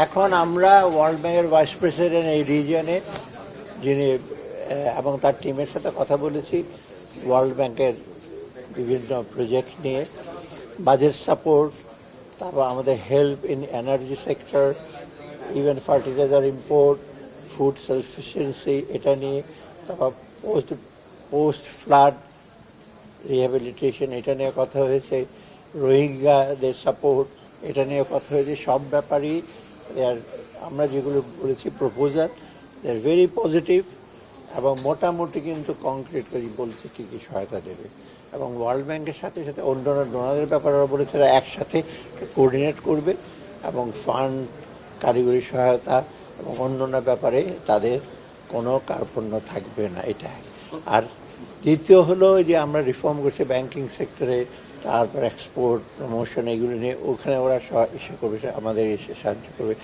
এখন আমরা ওয়ার্ল্ড ব্যাংকের ভাইস প্রেসিডেন্ট এই রিজিয়নে যিনি এবং তার টিমের সাথে কথা বলেছি ওয়ার্ল্ড ব্যাংকের বিভিন্ন প্রজেক্ট নিয়ে, বাজেট সাপোর্ট, তারপর আমাদের help in energy sector, even fertiliser import, food sufficiency, এটা নিয়ে, তারপর পোস্ট ফ্লাড রিহ্যাবিলিটেশন, এটা নিয়ে কথা হয়েছে, রোহিঙ্গাদের সাপোর্ট, এটা নিয়ে কথা হয়েছে। সব ব্যাপারই আমরা যেগুলো বলেছি proposal, they are very positive এবং মোটামুটি কিন্তু কংক্রিট করে বলছে কী কী সহায়তা দেবে। এবং ওয়ার্ল্ড ব্যাংকের সাথে সাথে অন্যান্য ডোনারের ব্যাপারে বলেছে একসাথে কোঅর্ডিনেট করবে এবং ফান্ড, কারিগরি সহায়তা এবং অন্যান্য ব্যাপারে তাদের কোনো কার্পণ্য থাকবে না, এটা। আর দ্বিতীয় হলো যে আমরা রিফর্ম করছি ব্যাংকিং সেক্টরে, তারপর এক্সপোর্ট প্রমোশন, এগুলো নিয়ে ওখানে ওরা ইসে করবে, আমাদের এসে সাহায্য করবে।